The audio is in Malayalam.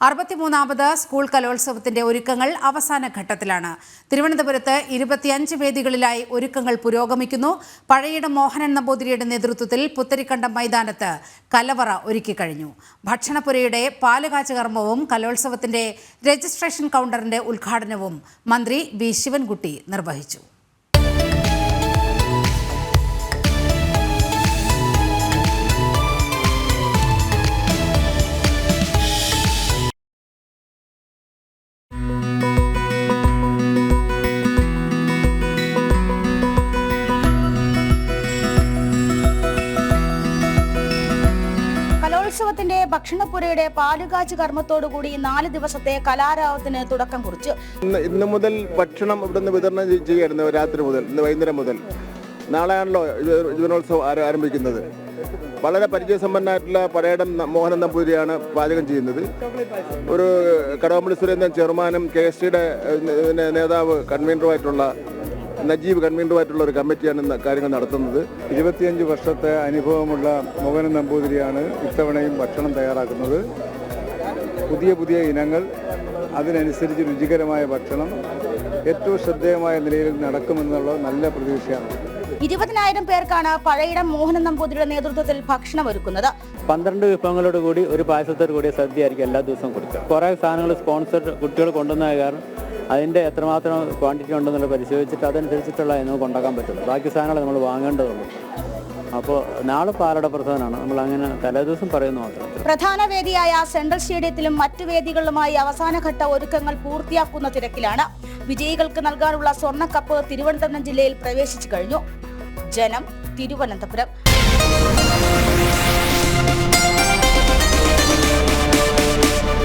63ാമത് സ്കൂൾ കലോത്സവത്തിന്റെ ഒരുക്കങ്ങൾ അവസാന ഘട്ടത്തിലാണ്. തിരുവനന്തപുരത്ത് 25 വേദികളിലായി ഒരുക്കങ്ങൾ പുരോഗമിക്കുന്നു. പഴയിടം മോഹനൻ നമ്പൂതിരിയുടെ നേതൃത്വത്തിൽ പുത്തരിക്കണ്ടം മൈതാനത്ത് കലവറ ഒരുക്കിക്കഴിഞ്ഞു. ഭക്ഷണപ്പുരയുടെ പാലുകാച്ച് കർമ്മവും കലോത്സവത്തിന്റെ രജിസ്ട്രേഷൻ കൗണ്ടറിന്റെ ഉദ്ഘാടനവും മന്ത്രി വി ശിവൻകുട്ടി നിർവഹിച്ചു. കലോത്സവത്തിന്റെ ഭക്ഷണപ്പുരയുടെ പാലുകാച്ച് കർമ്മത്തോടുകൂടി 4 ദിവസത്തെ കലാരാവത്തിന് തുടക്കം കുറിച്ചു. ഇന്ന് മുതൽ ഭക്ഷണം ഇവിടുന്ന് വിതരണം ചെയ്യായിരുന്നു. രാത്രി മുതൽ, ഇന്ന് വൈകുന്നേരം മുതൽ. നാളെയാണല്ലോ യുവനോത്സവം ആരംഭിക്കുന്നത്. വളരെ പരിചയസമ്പന്നമായിട്ടുള്ള പഴയിടം മോഹനൻ നമ്പൂതിരിയാണ് പാചകം ചെയ്യുന്നത്. ഒരു കടകംപള്ളി സുരേന്ദ്രൻ ചെയർമാനും KSTയുടെ നേതാവ് കൺവീനറുമായിട്ടുള്ള നജീബ് കൺവീനറുമായിട്ടുള്ള ഒരു കമ്മിറ്റിയാണ് ഇന്ന് കാര്യങ്ങൾ നടത്തുന്നത്. 25 വർഷത്തെ അനുഭവമുള്ള മോഹനൻ നമ്പൂതിരിയാണ് ഇത്തവണയും ഭക്ഷണം തയ്യാറാക്കുന്നത്. പുതിയ ഇനങ്ങൾ, അതിനനുസരിച്ച് രുചികരമായ ഭക്ഷണം ഏറ്റവും ശ്രദ്ധേയമായ നിലയിൽ നടക്കുമെന്നുള്ള നല്ല പ്രതീക്ഷയാണ്. 20,000 പേർക്കാണ് പഴയിടം മോഹനൻ നമ്പൂതിരിയുടെ നേതൃത്വത്തിൽ ഭക്ഷണം ഒരുക്കുന്നത്. 12 വിഭവങ്ങളോട് കൂടി ഒരു പായസത്തോട് കൂടിയ സദ്യ ആയിരിക്കും എല്ലാ ദിവസവും കൊടുക്കുക. കുറേ സാധനങ്ങൾ സ്പോൺസർ കുട്ടികൾ കൊണ്ടുവന്ന കാരണം അതിൻ്റെ എത്രമാത്രം ക്വാണ്ടിറ്റി ഉണ്ടെന്നുള്ളത് പരിശോധിച്ചിട്ട് അതനുസരിച്ചിട്ടുള്ള നമുക്ക് ഉണ്ടാക്കാൻ പറ്റുള്ളൂ. ബാക്കി സാധനങ്ങൾ നമ്മൾ വാങ്ങേണ്ടതുള്ളൂ. അപ്പോൾ നാളെ പാലട പ്രധാനമാണ്. നമ്മൾ അങ്ങനെ തലേദിവസം പറയുന്നു മാത്രം. പ്രധാന വേദിയായ സെൻട്രൽ സ്റ്റേഡിയത്തിലും മറ്റു വേദികളിലുമായി അവസാനഘട്ട ഒരുക്കങ്ങൾ പൂർത്തിയാക്കുന്ന തിരക്കിലാണ്. വിജയികൾക്ക് നൽകാനുള്ള സ്വർണ്ണക്കപ്പ് തിരുവനന്തപുരം ജില്ലയിൽ പ്രവേശിച്ചു കഴിഞ്ഞു. ജനം, തിരുവനന്തപുരം.